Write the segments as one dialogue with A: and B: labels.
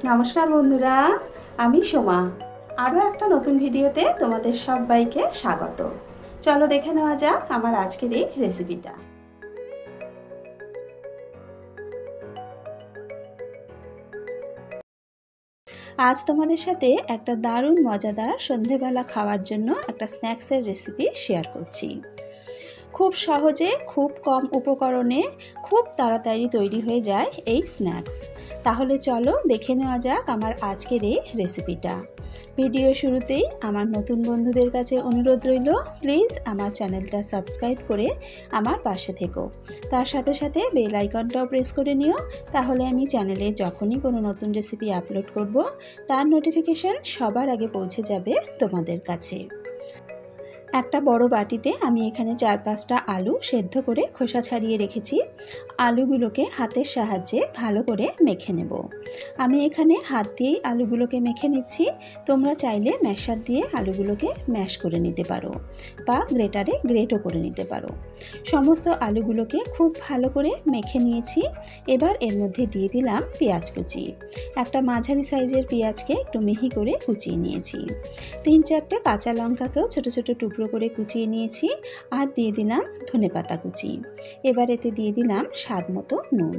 A: নমস্কার বন্ধুরা, আমি সোমা। আরও একটা নতুন ভিডিওতে তোমাদের সবাইকে স্বাগত। চলো দেখে নেওয়া যাক আমার আজকের এই রেসিপিটা। আজ তোমাদের সাথে একটা দারুণ মজাদার সন্ধেবেলা খাওয়ার জন্য একটা স্ন্যাক্সের রেসিপি শেয়ার করছি। খুব সহজে, খুব কম উপকরণে, খুব তাড়াতাড়ি তৈরি হয়ে যায় এই স্ন্যাক্স। তাহলে চলো দেখে নেওয়া যাক আমার আজকের এই রেসিপিটা। ভিডিও শুরুতেই আমার নতুন বন্ধুদের কাছে অনুরোধ রইল, প্লিজ আমার চ্যানেলটা সাবস্ক্রাইব করে আমার পাশে থেকো। তার সাথে সাথে বেল আইকনটাও প্রেস করে নিও, তাহলে আমি চ্যানেলে যখনই কোনো নতুন রেসিপি আপলোড করব তার নোটিফিকেশান সবার আগে পৌঁছে যাবে তোমাদের কাছে। একটা বড় বাটিতে আমি এখানে 4-5টা আলু সেদ্ধ করে খোসা ছাড়িয়ে রেখেছি। আলুগুলোকে হাতের সাহায্যে ভালো করে মেখে নেব। আমি এখানে হাত দিয়েই আলুগুলোকে মেখে নিচ্ছি। তোমরা চাইলে ম্যাশার দিয়ে আলুগুলোকে ম্যাশ করে নিতে পারো বা গ্রেটারে গ্রেটও করে নিতে পারো। সমস্ত আলুগুলোকে খুব ভালো করে মেখে নিয়েছি। এবার এর মধ্যে দিয়ে দিলাম পেঁয়াজ কুচি। একটা মাঝারি সাইজের পেঁয়াজকে একটু মিহি করে কুচিয়ে নিয়েছি। 3-4টে কাঁচা লঙ্কাকেও ছোট ছোট টুকরো করে কুচিয়ে নিয়েছি, আর দিয়ে দিলাম ধনেপাতা কুচি। এবার এতে দিয়ে দিলাম স্বাদ মতো নুন,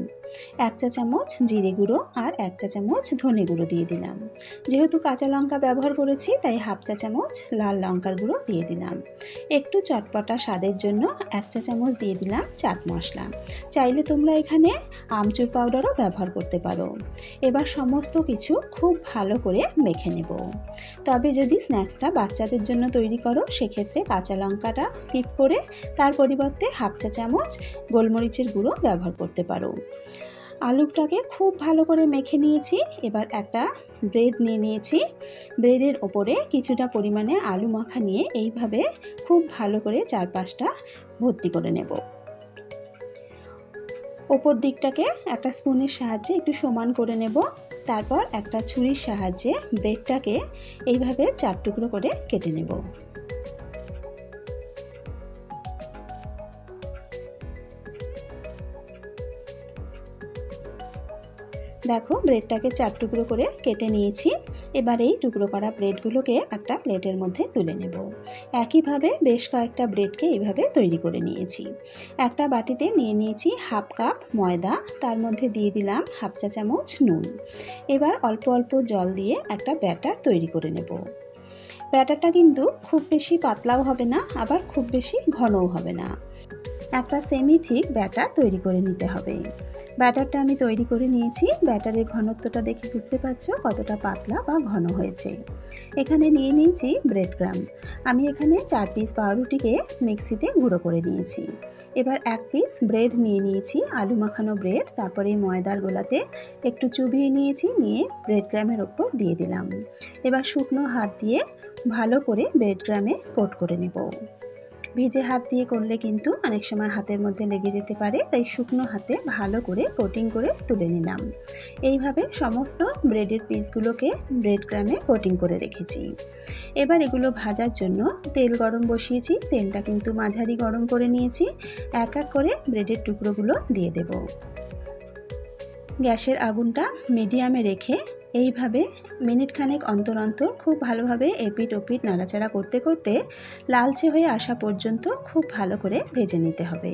A: 1 চা চামচ জিরে গুঁড়ো আর 1 চা চামচ ধনে গুঁড়ো দিয়ে দিলাম। যেহেতু কাঁচা লঙ্কা ব্যবহার করেছি তাই 1/2 চা চামচ লাল লঙ্কার গুঁড়ো দিয়ে দিলাম। একটু চটপটা স্বাদের জন্য 1 চা চামচ দিয়ে দিলাম চাট মশলা। চাইলে তোমরা এখানে আমচুর পাউডারও ব্যবহার করতে পারো। এবার সমস্ত কিছু খুব ভালো করে মেখে নেব। তবে যদি স্ন্যাক্সটা বাচ্চাদের জন্য তৈরি করো সেক্ষেত্রে কাঁচা লঙ্কাটা স্কিপ করে তার পরিবর্তে 1/2 চা চামচ গোলমরিচের গুঁড়ো ব্যবহার করতে পারো। আলুটাকে খুব ভালো করে মেখে নিয়েছি। এবার একটা ব্রেড নিয়ে নিয়েছি। ব্রেডের ওপরে কিছুটা পরিমাণে আলু মাখা নিয়ে এইভাবে খুব ভালো করে 4-5টা ভর্তি করে নেব। ওপর দিকটাকে একটা স্পুনের সাহায্যে একটু সমান করে নেব। তারপর একটা ছুরির সাহায্যে ব্রেডটাকে এইভাবে 4 টুকরো করে কেটে নেব। দেখো ব্রেডটাকে 4 টুকরো করে কেটে নিয়েছি। এবার এই টুকরো করা ব্রেডগুলোকে একটা প্লেটের মধ্যে তুলে নেব। একইভাবে বেশ কয়েকটা ব্রেডকে এইভাবে তৈরি করে নিয়েছি। একটা বাটিতে নিয়ে নিয়েছি 1/2 কাপ ময়দা, তার মধ্যে দিয়ে দিলাম 1/2 চা চামচ নুন। এবার অল্প অল্প জল দিয়ে একটা ব্যাটার তৈরি করে নেব। ব্যাটারটা কিন্তু খুব বেশি পাতলাও হবে না, আবার খুব বেশি ঘনও হবে না। একটা সেমি থিক ব্যাটার তৈরি করে নিতে হবে। ব্যাটারটা আমি তৈরি করে নিয়েছি। ব্যাটারের ঘনত্বটা দেখে বুঝতে পারছো কতটা পাতলা বা ঘন হয়েছে। এখানে নিয়ে নিয়েছি ব্রেড ক্রাম্ব। আমি এখানে 4 পিস পাউরুটিকে মিক্সিতে গুঁড়ো করে নিয়েছি। এবার 1 পিস ব্রেড নিয়ে নিয়েছি, আলু মাখানো ব্রেড। তারপরে ময়দার গোলাতে একটু চুবিয়ে নিয়েছি, নিয়ে ব্রেড ক্রাম্বের ওপর দিয়ে দিলাম। এবার শুকনো হাত দিয়ে ভালো করে ব্রেড ক্রাম্বে কোট করে নেব। ভিজে হাত দিয়ে করলে কিন্তু অনেক সময় হাতের মধ্যে লেগে যেতে পারে, তাই শুকনো হাতে ভালো করে কোটিং করে তুলে নিলাম। এইভাবে সমস্ত ব্রেডের পিসগুলোকে ব্রেড ক্রাম্বে কোটিং করে রেখেছি। এবার এগুলো ভাজার জন্য তেল গরম বসিয়েছি। তেলটা কিন্তু মাঝারি গরম করে নিয়েছি। এক এক করে ব্রেডের টুকরোগুলো দিয়ে দেব। গ্যাসের আগুনটা মিডিয়ামে রেখে এইভাবে মিনিট খানেক অন্তর অন্তর খুব ভালোভাবে এপিট ওপিট নাড়াচাড়া করতে করতে লালচে হয়ে আসা পর্যন্ত খুব ভালো করে ভেজে নিতে হবে।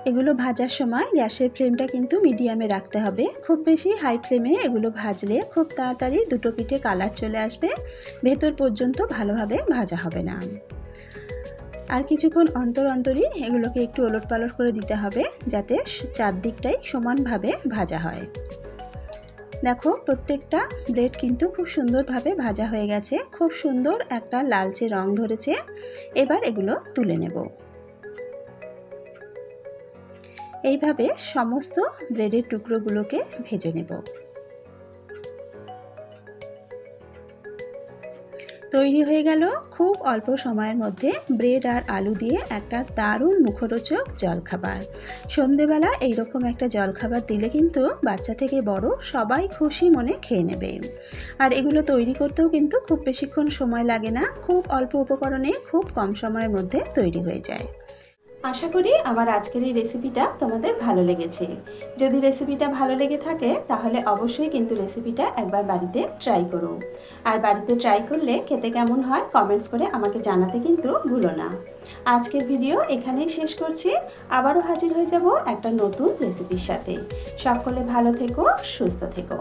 A: এগুলো ভাজার সময় গ্যাসের ফ্লেমটা কিন্তু মিডিয়ামে রাখতে হবে। খুব বেশি হাই ফ্লেমে এগুলো ভাজলে খুব তাড়াতাড়ি দুটো পিঠে কালার চলে আসবে, ভেতর পর্যন্ত ভালোভাবে ভাজা হবে না। আর কিছুক্ষণ অন্তর অন্তরই এগুলোকে একটু ওলট পালট করে দিতে হবে, যাতে চারদিকটাই সমানভাবে ভাজা হয়। দেখো প্রত্যেকটা ব্রেড কিন্তু খুব সুন্দরভাবে ভাজা হয়ে গেছে, খুব সুন্দর একটা লালচে রং ধরেছে। এবার এগুলো তুলে নেব। এইভাবে সমস্ত ব্রেডের টুকরোগুলোকে ভেজে নেব। তৈরি হয়ে গেল খুব অল্প সময়ের মধ্যে ব্রেড আর আলু দিয়ে একটা দারুণ মুখরোচক জলখাবার। সন্ধেবেলা এইরকম একটা জলখাবার দিলে কিন্তু বাচ্চা থেকে বড় সবাই খুশি মনে খেয়ে নেবে। আর এগুলো তৈরি করতেও কিন্তু খুব বেশিক্ষণ সময় লাগে না, খুব অল্প উপকরণে খুব কম সময়ের মধ্যে তৈরি হয়ে যায়। আশা করি আমার আজকের এই রেসিপিটা তোমাদের ভালো লেগেছে। যদি রেসিপিটা ভালো লেগে থাকে তাহলে অবশ্যই কিন্তু রেসিপিটা একবার বাড়িতে ট্রাই করো। আর বাড়িতে ট্রাই করলে খেতে কেমন হয় কমেন্টস করে আমাকে জানাতে কিন্তু ভুলো না। আজকের ভিডিও এখানেই শেষ করছি। আবারও হাজির হয়ে যাব একটা নতুন রেসিপির সাথে। সকলে ভালো থেকো, সুস্থ থেকো।